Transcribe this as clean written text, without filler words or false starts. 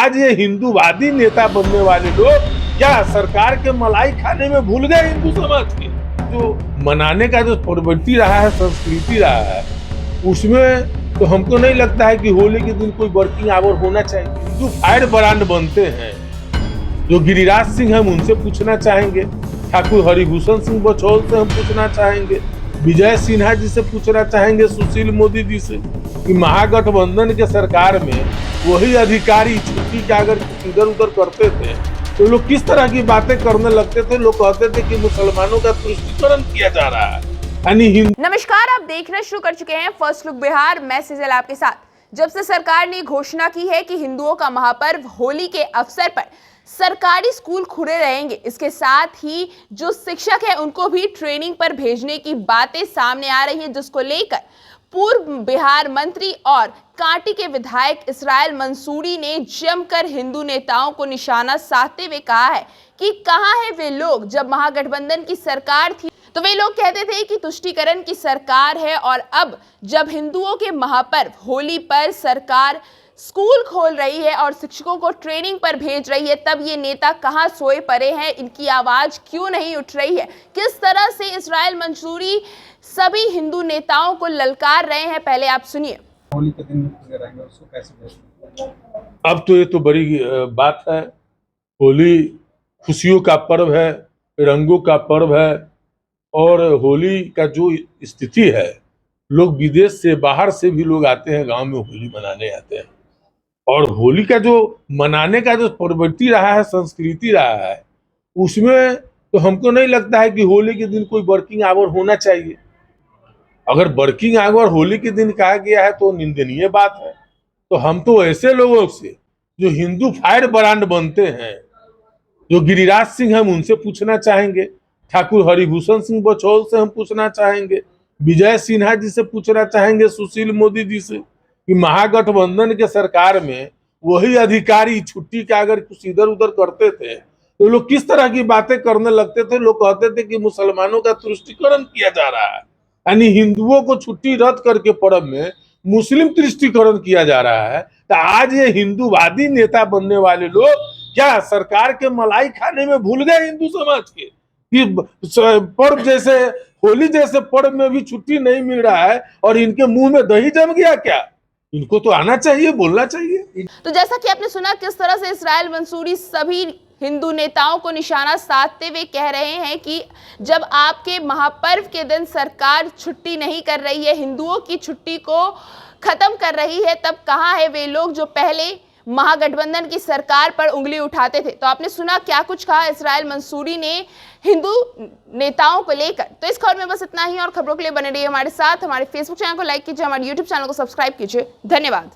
आज ये हिंदूवादी नेता बनने वाले लोग क्या सरकार के मलाई खाने में भूल गए हिंदू समाज के? जो मनाने का जो प्रवृत्ति रहा है, संस्कृति रहा है, उसमें तो हमको नहीं लगता है कि होली के दिन कोई वर्किंग आवर होना चाहिए। जो फायर ब्रांड बनते हैं, जो गिरिराज सिंह हम उनसे पूछना चाहेंगे, ठाकुर हरिभूषण सिंह बचौल से हम पूछना चाहेंगे, विजय सिन्हा जी से पूछना चाहेंगे, सुशील मोदी जी से, कि महागठबंधन के सरकार में वही अधिकारी छुट्टी का अगर इधर उधर करते थे तो लोग किस तरह की बातें करने लगते थे। लोग कहते थे कि मुसलमानों का तुष्टीकरण किया जा रहा है। नमस्कार, आप देखना शुरू कर चुके हैं फर्स्ट लुक बिहार। मैं सिजल आपके साथ। जब से सरकार ने घोषणा की है कि हिंदुओं का महापर्व होली के अवसर पर सरकारी स्कूल खुले रहेंगे, इसके साथ ही जो शिक्षक है उनको भी ट्रेनिंग पर भेजने की बातें सामने आ रही है, जिसको लेकर पूर्व बिहार मंत्री और कांटी के विधायक इसराइल मंसूरी ने जमकर हिंदू नेताओं को निशाना साधते हुए कहा है कि कहां है वे लोग जब महागठबंधन की सरकार थी तो वे लोग कहते थे कि तुष्टीकरण की सरकार है, और अब जब हिंदुओं के महापर्व होली पर सरकार स्कूल खोल रही है और शिक्षकों को ट्रेनिंग पर भेज रही है, तब ये नेता कहां सोए पड़े हैं, इनकी आवाज क्यों नहीं उठ रही है, किस तरह से इसराइल मंसूरी सभी हिंदू नेताओं को ललकार रहे हैं। पहले आप सुनिए। होली के दिन रहेंगे, उसको कैसे भेजेंगे? अब तो ये तो बड़ी बात है। होली खुशियों का पर्व है, रंगों का पर्व है, और होली का जो स्थिति है, लोग विदेश से बाहर से भी लोग आते हैं, गांव में होली मनाने आते हैं, और होली का जो मनाने का जो प्रवृत्ति रहा है, संस्कृति रहा है, उसमें तो हमको नहीं लगता है कि होली के दिन कोई वर्किंग आवर होना चाहिए। अगर वर्किंग आवर होली के दिन कहा गया है तो निंदनीय बात है। तो हम तो ऐसे लोगों से जो हिंदू फायर ब्रांड बनते हैं, जो गिरिराज सिंह हम उनसे पूछना चाहेंगे, ठाकुर हरिभूषण सिंह बचौल से हम पूछना चाहेंगे, विजय सिन्हा जी से पूछना चाहेंगे, सुशील मोदी जी से, कि महागठबंधन के सरकार में वही अधिकारी छुट्टी का अगर कुछ इधर उधर करते थे तो लोग किस तरह की बातें करने लगते थे। लोग कहते थे कि मुसलमानों का तुष्टीकरण किया जा रहा है, यानी हिंदुओं को छुट्टी रद्द करके पर्व में मुस्लिम तुष्टीकरण किया जा रहा है। तो आज ये हिंदूवादी नेता बनने वाले लोग क्या सरकार के मलाई खाने में भूल गए हिंदू समाज के? कि पर्व जैसे होली जैसे पर्व में भी छुट्टी नहीं मिल रहा है और इनके मुंह में दही जम गया क्या? इनको तो आना चाहिए, बोलना चाहिए। तो जैसा कि आपने सुना किस तरह से इसराइल मंसूरी सभी हिंदू नेताओं को निशाना साधते हुए कह रहे हैं कि जब आपके महापर्व के दिन सरकार छुट्टी नहीं कर रही है, हिंदुओं की छुट्टी को खत्म कर रही है, तब कहां है वे लोग जो पहले महागठबंधन की सरकार पर उंगली उठाते थे। तो आपने सुना क्या कुछ कहा इसराइल मंसूरी ने हिंदू नेताओं को लेकर। तो इस खबर में बस इतना ही, और खबरों के लिए बने रहिए हमारे साथ। हमारे फेसबुक चैनल को लाइक कीजिए, हमारे यूट्यूब चैनल को सब्सक्राइब कीजिए। धन्यवाद।